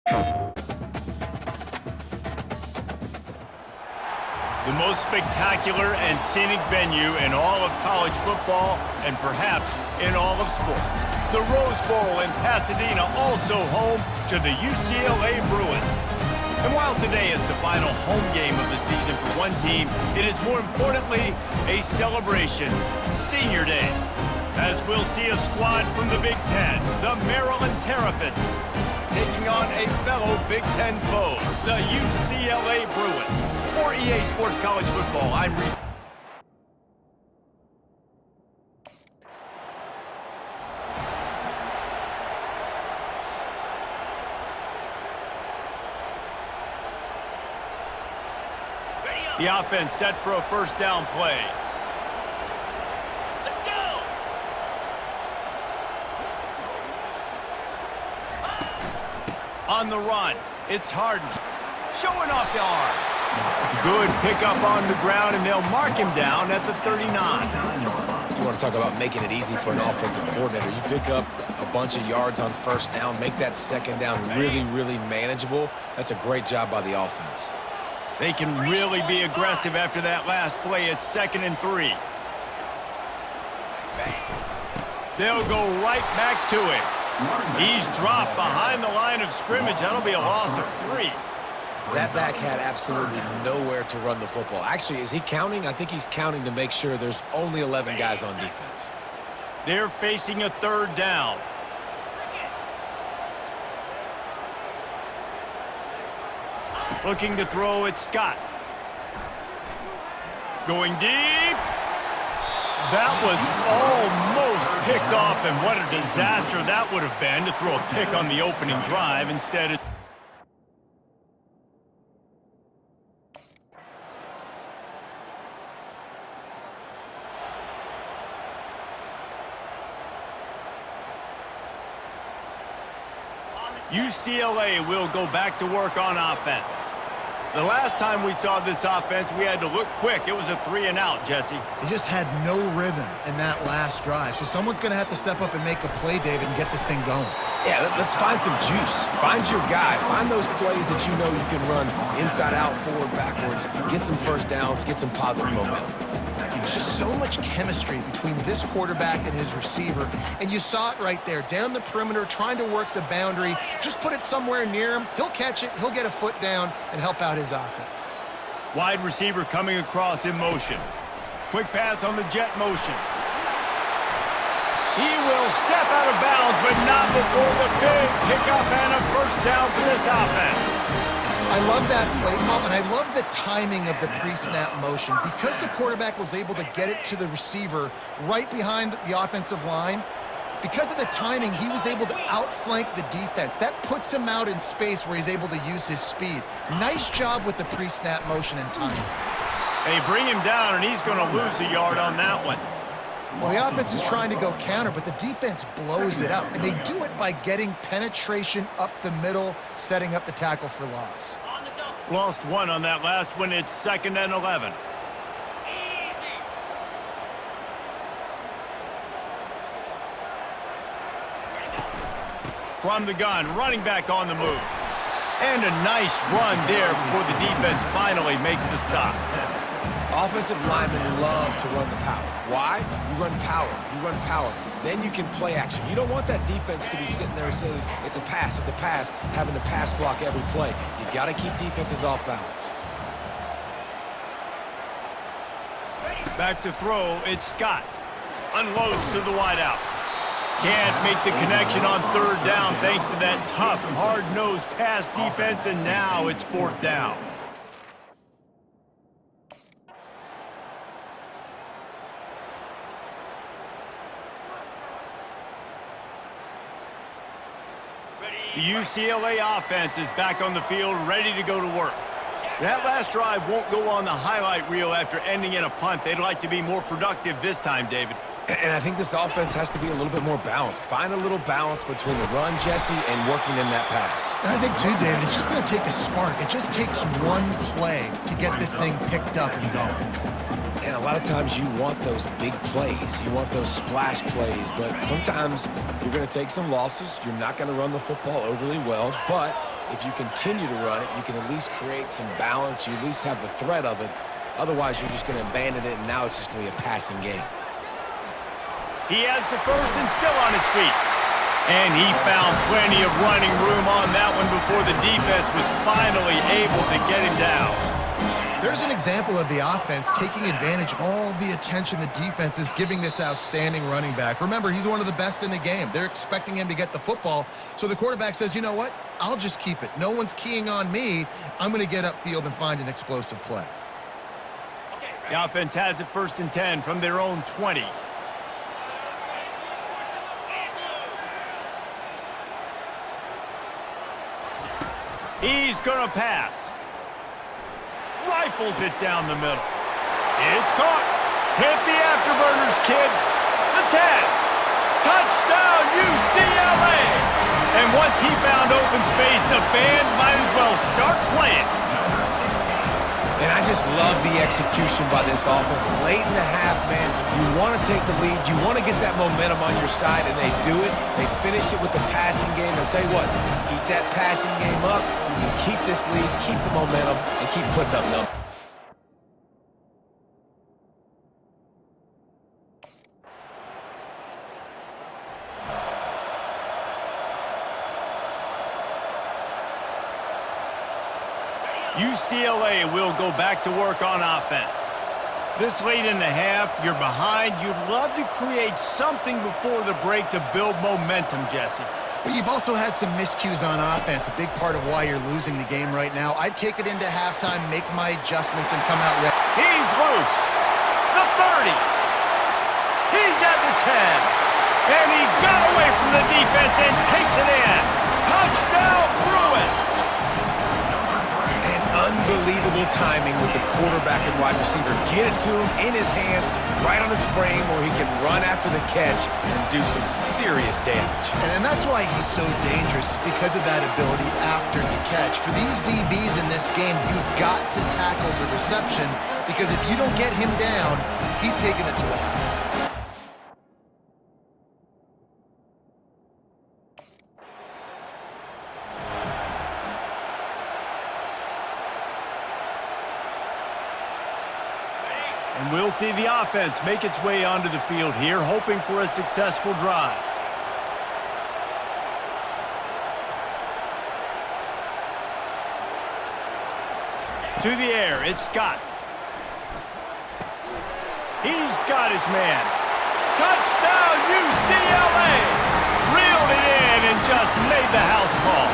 The most spectacular and scenic venue in all of college football and perhaps in all of sports. The Rose Bowl in Pasadena, also home to the UCLA Bruins. And while today is the final home game of the season for one team, it is more importantly a celebration, Senior Day, as we'll see a squad from the Big Ten, the Maryland Terrapins, taking on a fellow Big Ten foe, the UCLA Bruins. For EA Sports College Football, I'm Reese. The offense set for a first down play. Let's go! On the run, it's Harden, showing off the arms. Good pickup on the ground, and they'll mark him down at the 39. You want to talk about making it easy for an offensive coordinator. You pick up a bunch of yards on first down, make that second down really, really manageable. That's a great job by the offense. They can really be aggressive after that last play. It's 2nd and 3. They'll go right back to him. He's dropped behind the line of scrimmage. That'll be a loss of 3. That back had absolutely nowhere to run the football. Actually, is he counting? I think he's counting to make sure there's only 11 guys on defense. They're facing a 3rd down. Looking to throw it, Scott. Going deep. That was almost picked off, and what a disaster that would have been to throw a pick on the opening drive. Instead, UCLA will go back to work on offense. The last time we saw this offense, we had to look quick. It was a 3-and-out, Jesse. They just had no rhythm in that last drive. So someone's going to have to step up and make a play, David, and get this thing going. Yeah, let's find some juice. Find your guy. Find those plays that you know you can run inside out, forward, backwards. Get some first downs. Get some positive momentum. There's just so much chemistry between this quarterback and his receiver. And you saw it right there, down the perimeter, trying to work the boundary. Just put it somewhere near him. He'll catch it. He'll get a foot down and help out his offense. Wide receiver coming across in motion. Quick pass on the jet motion. He will step out of bounds, but not before the big pickup and a first down for this offense. I love that play call, and I love the timing of the pre-snap motion. Because the quarterback was able to get it to the receiver right behind the offensive line, because of the timing, he was able to outflank the defense. That puts him out in space where he's able to use his speed. Nice job with the pre-snap motion and timing. They bring him down, and he's going to lose a yard on that one. Well, the offense is trying to go counter, but the defense blows it up, and they do it by getting penetration up the middle, setting up the tackle for loss. Lost one on that last one. It's 2nd and 11. From the gun, running back on the move. And a nice run there before the defense finally makes the stop. Offensive linemen love to run the power. Why? You run power. You run power. Then you can play action. You don't want that defense to be sitting there saying, it's a pass, having to pass block every play. You got to keep defenses off balance. Back to throw, it's Scott. Unloads to the wideout. Can't make the connection on 3rd down thanks to that tough, hard-nosed pass defense, and now it's 4th down. The UCLA offense is back on the field, ready to go to work. That last drive won't go on the highlight reel after ending in a punt. They'd like to be more productive this time, David. And I think this offense has to be a little bit more balanced. Find a little balance between the run, Jesse, and working in that pass. And I think, too, David, it's just going to take a spark. It just takes one play to get this thing picked up and going. And a lot of times you want those big plays. You want those splash plays. But sometimes you're going to take some losses. You're not going to run the football overly well. But if you continue to run it, you can at least create some balance. You at least have the threat of it. Otherwise, you're just going to abandon it, and now it's just going to be a passing game. He has the first and still on his feet. And he found plenty of running room on that one before the defense was finally able to get him down. There's an example of the offense taking advantage of all the attention the defense is giving this outstanding running back. Remember, he's one of the best in the game. They're expecting him to get the football, so the quarterback says, you know what? I'll just keep it. No one's keying on me. I'm going to get upfield and find an explosive play. The offense has it 1st and 10 from their own 20. He's going to pass. Rifles it down the middle. It's caught. Hit the afterburners, kid. The 10. Touchdown, UCLA. And once he found open space, the band might as well start playing. And I just love the execution by this offense. Late in the half, man, you want to take the lead. You want to get that momentum on your side, and they do it. They finish it with the passing game. I'll tell you what, keep that passing game up. You can keep this lead, keep the momentum, and keep putting up numbers. UCLA will go back to work on offense. This late in the half, you're behind. You'd love to create something before the break to build momentum, Jesse. But you've also had some miscues on offense, a big part of why you're losing the game right now. I'd take it into halftime, make my adjustments, and come out ready. He's loose. The 30. He's at the 10. And he got away from the defense and takes it in. Touchdown, Bruins. Unbelievable timing with the quarterback and wide receiver. Get it to him in his hands, right on his frame, where he can run after the catch and do some serious damage. And that's why he's so dangerous, because of that ability after the catch. For these DBs in this game, you've got to tackle the reception, because if you don't get him down, he's taking it to the house. And we'll see the offense make its way onto the field here, hoping for a successful drive. To the air, it's Scott. He's got his man. Touchdown, UCLA! Reeled it in and just made the house call.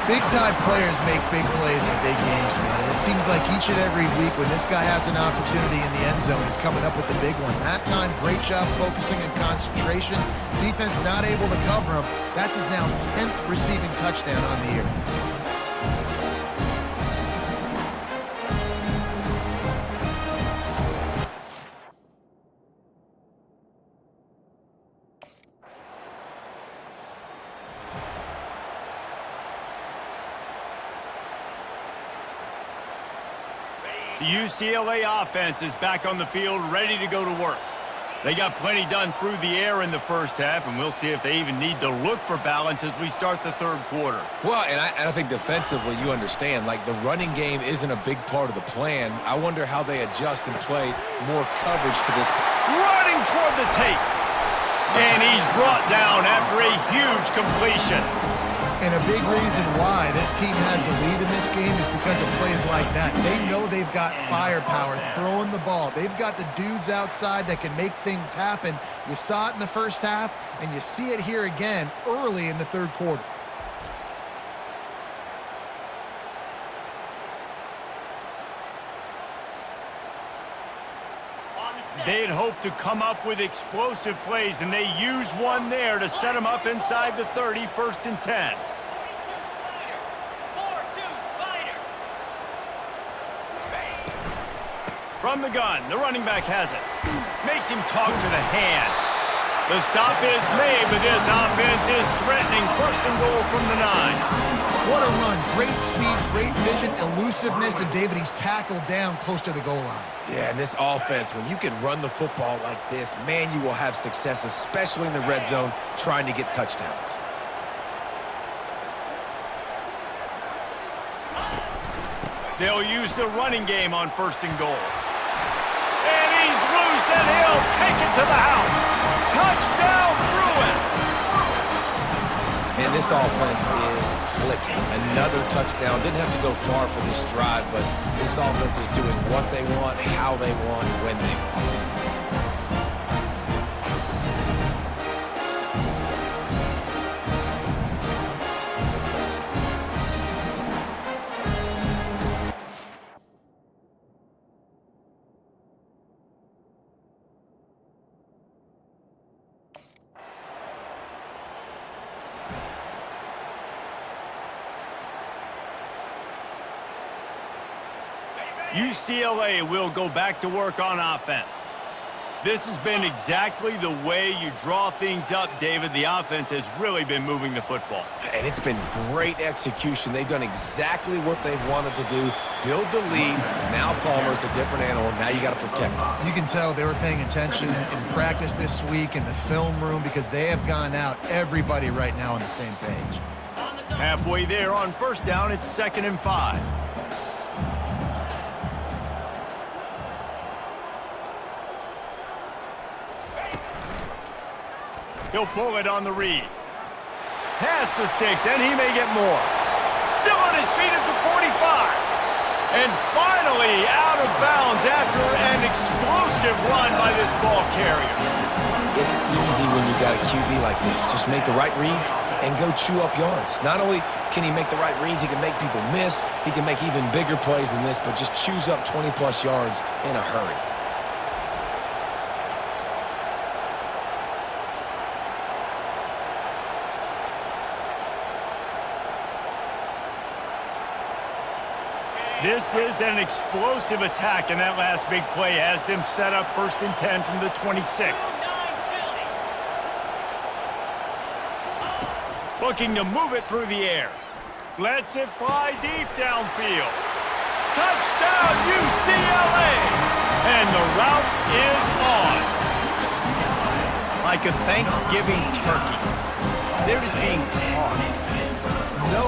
Big-time players make big plays in big games, man. And it seems like each and every week when this guy has an opportunity in the end zone, he's coming up with the big one. That time, great job focusing and concentration. Defense not able to cover him. That's his now 10th receiving touchdown on the year. The UCLA offense is back on the field, ready to go to work. They got plenty done through the air in the first half, and we'll see if they even need to look for balance as we start the third quarter. Well, and I think defensively, you understand, like the running game isn't a big part of the plan. I wonder how they adjust and play more coverage to this. Running toward the tape. And he's brought down after a huge completion. And a big reason why this team has the lead in this game is because of plays like that. They know they've got firepower throwing the ball. They've got the dudes outside that can make things happen. You saw it in the first half, and you see it here again early in the third quarter. They'd hoped to come up with explosive plays, and they used one there to set them up inside the 30, 1st and 10. From the gun, the running back has it. Makes him talk to the hand. The stop is made, but this offense is threatening 1st and goal from the 9. What a run. Great speed, great vision, elusiveness, and David, he's tackled down close to the goal line. Yeah, and this offense, when you can run the football like this, man, you will have success, especially in the red zone, trying to get touchdowns. They'll use the running game on 1st and goal. And he's loose, and he'll take it to the house. Touchdown, Bruins! And this offense is clicking. Another touchdown. Didn't have to go far for this drive, but this offense is doing what they want, how they want, when they want. UCLA will go back to work on offense. This has been exactly the way you draw things up, David. The offense has really been moving the football. And it's been great execution. They've done exactly what they've wanted to do. Build the lead. Now Palmer's a different animal. Now you got to protect him. You can tell they were paying attention in practice this week in the film room because they have gone out, everybody right now on the same page. Halfway there on 1st down, it's 2nd and 5. He'll pull it on the read. Past the sticks, and he may get more. Still on his feet at the 45. And finally out of bounds after an explosive run by this ball carrier. It's easy when you got a QB like this. Just make the right reads and go chew up yards. Not only can he make the right reads, he can make people miss. He can make even bigger plays than this, but just chews up 20-plus yards in a hurry. This is an explosive attack, and that last big play has them set up 1st and 10 from the 26. Looking to move it through the air. Lets it fly deep downfield. Touchdown, UCLA! And the route is on. Like a Thanksgiving turkey. They're just being carved. No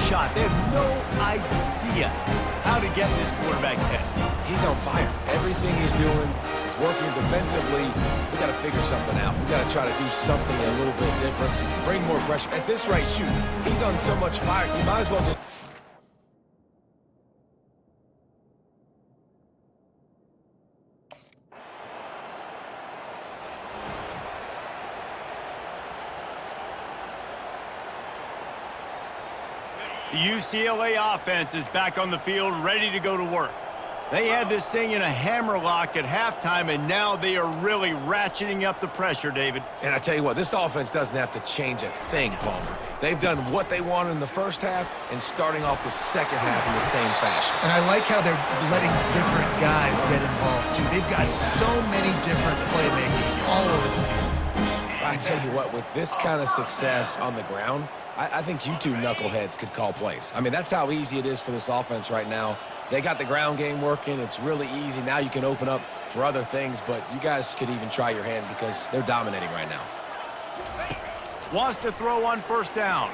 shot. They have no idea how to get in this quarterback's head. He's on fire. Everything he's doing is working defensively. We got to figure something out. We got to try to do something a little bit different. Bring more pressure. At this rate, shoot, he's on so much fire. You might as well just... The UCLA offense is back on the field, ready to go to work. They had this thing in a hammerlock at halftime, and now they are really ratcheting up the pressure, David. And I tell you what, this offense doesn't have to change a thing, Palmer. They've done what they wanted in the first half and starting off the second half in the same fashion. And I like how they're letting different guys get involved, too. They've got so many different playmakers all over the field. I tell you what, with this kind of success on the ground, I think you two knuckleheads could call plays. I mean, that's how easy it is for this offense right now. They got the ground game working. It's really easy. Now you can open up for other things, but you guys could even try your hand because they're dominating right now. Wants to throw on 1st down.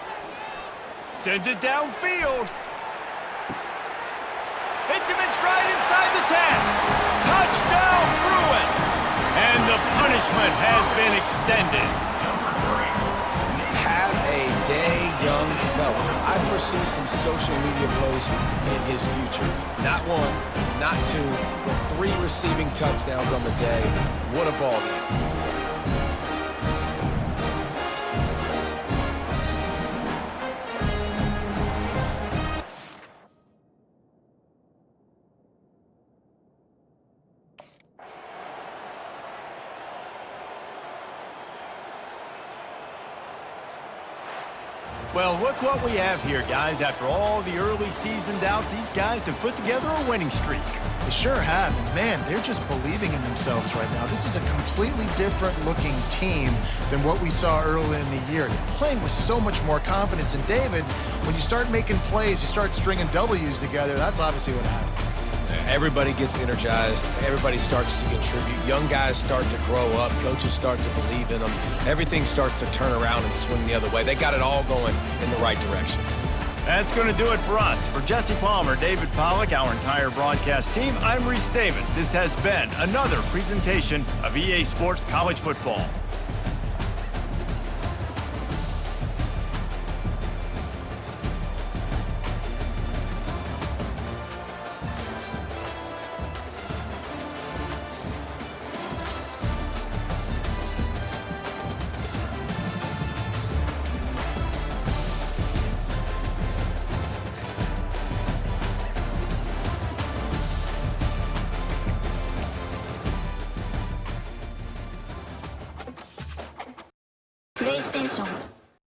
Sends it downfield. Hits him in stride inside the 10. Touchdown, Bruins! And the punishment has been extended. Have a day, young fella. I foresee some social media posts in his future. Not one, not two, but 3 receiving touchdowns on the day. What a ball game. Well, look what we have here, guys. After all the early season doubts, these guys have put together a winning streak. They sure have. And man, they're just believing in themselves right now. This is a completely different looking team than what we saw early in the year. They're playing with so much more confidence. And David, when you start making plays, you start stringing W's together, that's obviously what happens. Everybody gets energized. Everybody starts to contribute. Young guys start to grow up. Coaches start to believe in them. Everything starts to turn around and swing the other way. They got it all going in the right direction. That's going to do it for us. For Jesse Palmer, David Pollack, our entire broadcast team, I'm Reese Davis. This has been another presentation of EA Sports College Football. PlayStation